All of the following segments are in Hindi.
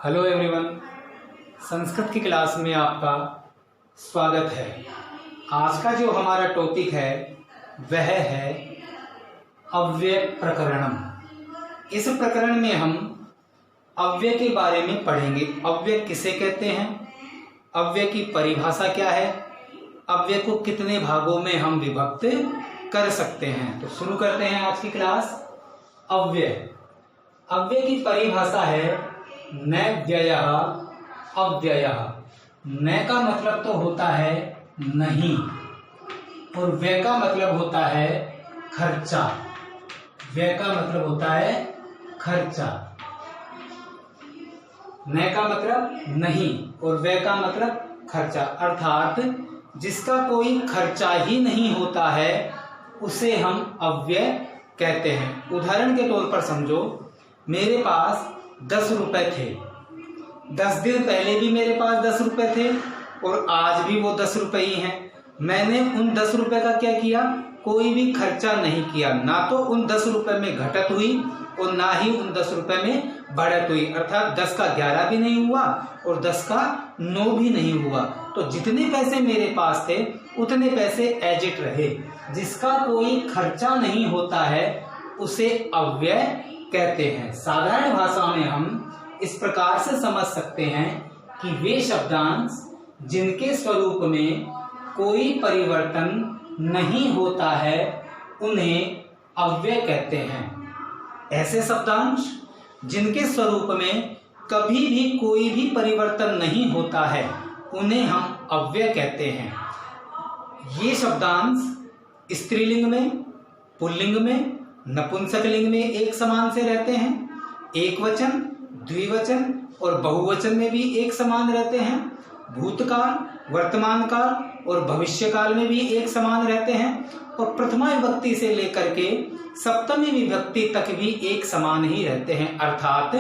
हेलो एवरीवन, संस्कृत की क्लास में आपका स्वागत है। आज का जो हमारा टॉपिक है वह है अव्यय प्रकरणम। इस प्रकरण में हम अव्यय के बारे में पढ़ेंगे। अव्यय किसे कहते हैं, अव्यय की परिभाषा क्या है, अव्यय को कितने भागों में हम विभक्त कर सकते हैं। तो शुरू करते हैं आज की क्लास। अव्यय की परिभाषा है न व्ययः अव्ययः। न का मतलब तो होता है नहीं और व्यय का मतलब होता है खर्चा। व्यय का मतलब होता है खर्चा। न का मतलब नहीं और व्यय का मतलब खर्चा, अर्थात जिसका कोई खर्चा ही नहीं होता है उसे हम अव्यय कहते हैं। उदाहरण के तौर पर समझो, मेरे पास 10 रुपए थे। 10 दिन पहले भी मेरे पास 10 रुपए थे और आज भी वो 10 रुपए ही हैं। मैंने उन 10 रुपए का क्या किया, कोई भी खर्चा नहीं किया। ना तो उन 10 रुपए में घटत हुई और ना ही उन 10 रुपए में बढ़त हुई, अर्थात 10 का 11 भी नहीं हुआ और 10 का 9 भी नहीं हुआ। तो जितने पैसे मेरे पास थे उतने पैसे एज इट रहे। जिसका कोई खर्चा नहीं होता है उसे अव्यय कहते हैं। साधारण भाषा में हम इस प्रकार से समझ सकते हैं कि वे शब्दांश जिनके स्वरूप में कोई परिवर्तन नहीं होता है उन्हें अव्यय कहते हैं। ऐसे शब्दांश जिनके स्वरूप में कभी भी कोई भी परिवर्तन नहीं होता है उन्हें हम अव्यय कहते हैं। ये शब्दांश स्त्रीलिंग में, पुल्लिंग में, नपुंसकलिंग में एक समान से रहते हैं। एक वचन, द्विवचन और बहुवचन में भी एक समान रहते हैं। भूतकाल, वर्तमान काल और भविष्य काल में भी एक समान रहते हैं और प्रथमा विभक्ति से लेकर के सप्तमी विभक्ति तक भी एक समान ही रहते हैं। अर्थात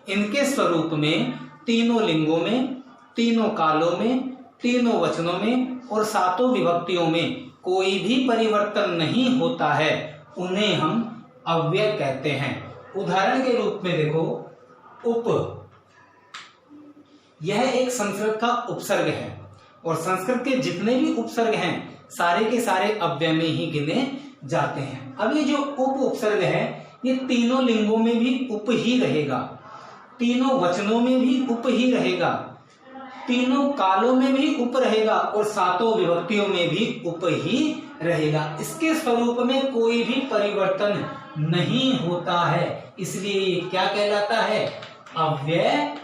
इनके स्वरूप में तीनों लिंगों में, तीनों कालों में, तीनों वचनों में और सातों विभक्तियों में कोई भी परिवर्तन नहीं होता है, उन्हें हम अव्यय कहते हैं। उदाहरण के रूप में देखो, उप, यह एक संस्कृत का उपसर्ग है और संस्कृत के जितने भी उपसर्ग हैं सारे के सारे अव्यय में ही गिने जाते हैं। अब ये जो उप उपसर्ग है ये तीनों लिंगों में भी उप ही रहेगा, तीनों वचनों में भी उप ही रहेगा, तीनों कालों में भी उप रहेगा और सातों विभक्तियों में भी उप ही रहेगा। इसके स्वरूप में कोई भी परिवर्तन नहीं होता है, इसलिए ये क्या कहलाता है, अव्यय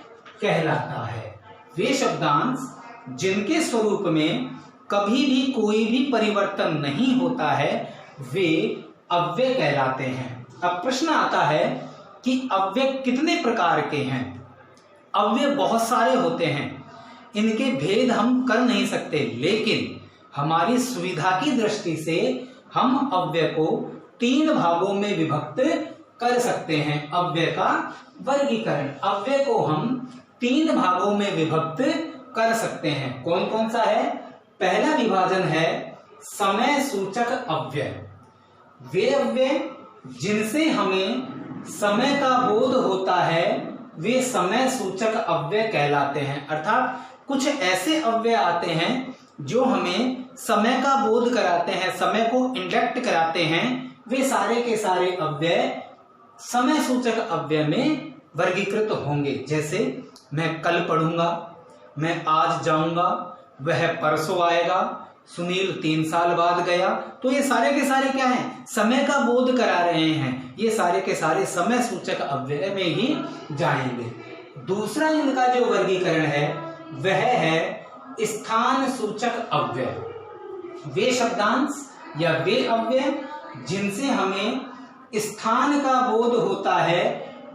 कहलाता है। वे शब्दांश जिनके स्वरूप में कभी भी कोई भी परिवर्तन नहीं होता है वे अव्यय कहलाते हैं। अब प्रश्न आता है कि अव्यय कितने प्रकार के हैं। अव्यय बहुत सारे होते हैं, इनके भेद हम कर नहीं सकते, लेकिन हमारी सुविधा की दृष्टि से हम अव्यय को 3 भागों में विभक्त कर सकते हैं। अव्यय का वर्गीकरण, अव्यय को हम 3 भागों में विभक्त कर सकते हैं। कौन कौन सा है। पहला विभाजन है समय सूचक अव्यय। वे अव्यय जिनसे हमें समय का बोध होता है वे समय सूचक अव्यय कहलाते हैं। अर्थात कुछ ऐसे अव्यय आते हैं जो हमें समय का बोध कराते हैं, समय को इंडक्ट कराते हैं, वे सारे के सारे अव्यय समय सूचक अव्यय में वर्गीकृत होंगे। जैसे मैं कल पढ़ूंगा, मैं आज जाऊंगा, वह परसों आएगा, सुनील 3 साल बाद गया। तो ये सारे के सारे क्या हैं, समय का बोध करा रहे हैं। ये सारे के सारे समय सूचक अव्यय में ही जाएंगे। दूसरा इनका जो वर्गीकरण है वह है स्थान सूचक अव्यय। वे शब्दांश या वे अव्यय जिनसे हमें स्थान का बोध होता है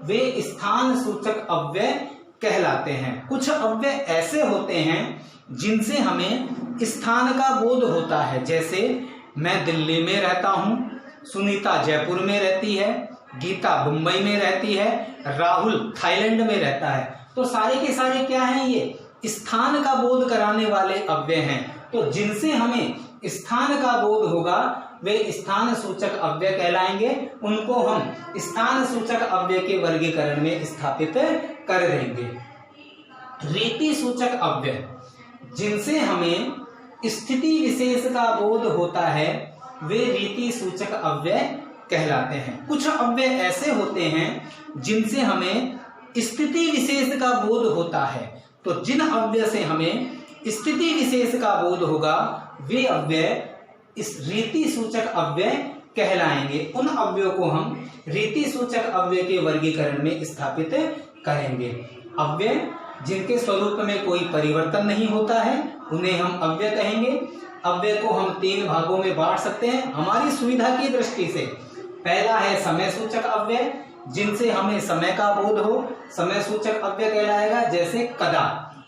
वे स्थान सूचक अव्यय कहलाते हैं। कुछ अव्यय ऐसे होते हैं जिनसे हमें स्थान का बोध होता है। जैसे मैं दिल्ली में रहता हूं, सुनीता जयपुर में रहती है, गीता मुंबई में रहती है, राहुल थाईलैंड में रहता है। तो सारे के सारे क्या हैं, ये स्थान का बोध कराने वाले अव्यय हैं। तो जिनसे हमें स्थान का बोध होगा वे स्थान सूचक अव्यय कहलाएंगे। उनको हम स्थान सूचक अव्यय के वर्गीकरण में स्थापित कर देंगे। रीति सूचक अव्यय जिनसे हमें स्थिति विशेष का बोध होता है वे रीति सूचक अव्यय कहलाते हैं। कुछ अव्यय ऐसे होते हैं जिनसे हमें स्थिति विशेष का बोध होता है, तो जिन अव्यय से हमें स्थिति विशेष का बोध होगा वे अव्यय इस रीति सूचक अव्यय कहलाएंगे। उन अव्ययों को हम रीति सूचक अव्यय के वर्गीकरण में स्थापित करेंगे। अव्यय जिनके स्वरूप में कोई परिवर्तन नहीं होता है उन्हें हम अव्यय कहेंगे। अव्यय को हम 3 भागों में बांट सकते हैं हमारी सुविधा की दृष्टि से। पहला है समय सूचक अव्यय जिनसे हमें समय का बोध हो, समय सूचक अव्यय कहलाएगा। जैसे कदा,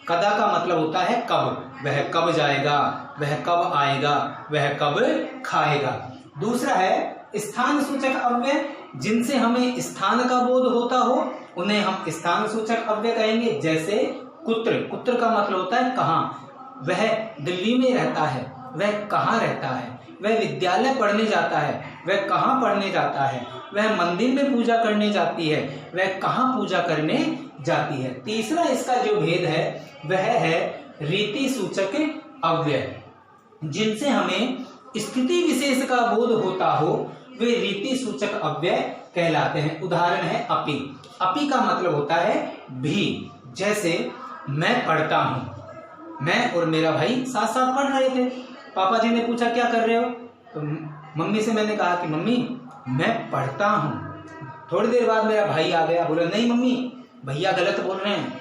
कदा का मतलब होता है कब, वह कब जाएगा, वह कब आएगा, वह कब खाएगा। दूसरा है स्थान सूचक अव्यय जिनसे हमें स्थान का बोध होता हो उन्हें हम स्थान सूचक अव्यय कहेंगे। जैसे कुत्र, कुत्र का मतलब होता है कहाँ, वह दिल्ली में रहता है, वह कहाँ रहता है, वह विद्यालय पढ़ने जाता है, वह कहाँ पढ़ने जाता है, वह मंदिर में पूजा करने जाती है, वह कहाँ पूजा करने जाती है। तीसरा इसका जो भेद है वह है रीति सूचक अव्यय जिनसे हमें स्थिति विशेष का बोध होता हो वे रीति सूचक अव्यय कहलाते हैं। उदाहरण है अपि, अपि का मतलब होता है भी। जैसे मैं पढ़ता हूं, मैं और मेरा भाई साथ साथ पढ़ रहे थे, पापा जी ने पूछा क्या कर रहे हो, तो मम्मी से मैंने कहा कि मम्मी मैं पढ़ता हूं। थोड़ी देर बाद मेरा भाई आ गया, बोला नहीं मम्मी भैया गलत बोल रहे हैं,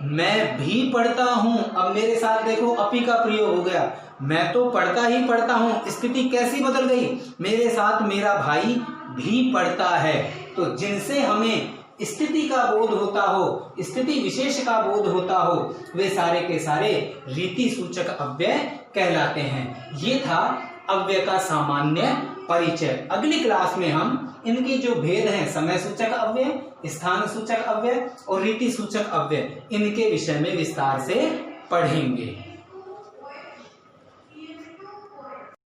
मैं भी पढ़ता हूं। अब मेरे साथ देखो अपि का प्रयोग हो गया, मैं तो पढ़ता ही पढ़ता हूं, स्थिति कैसी बदल गई, मेरे साथ मेरा भाई भी पढ़ता है। तो जिनसे हमें स्थिति का बोध होता हो, स्थिति विशेष का बोध होता हो वे सारे के सारे रीति सूचक अव्यय कहलाते हैं। ये था अव्यय का सामान्य परिचय। अगली क्लास में हम इनके जो भेद हैं समय सूचक अव्यय, स्थान सूचक अव्यय और रीति सूचक अव्यय, इनके विषय में विस्तार से पढ़ेंगे।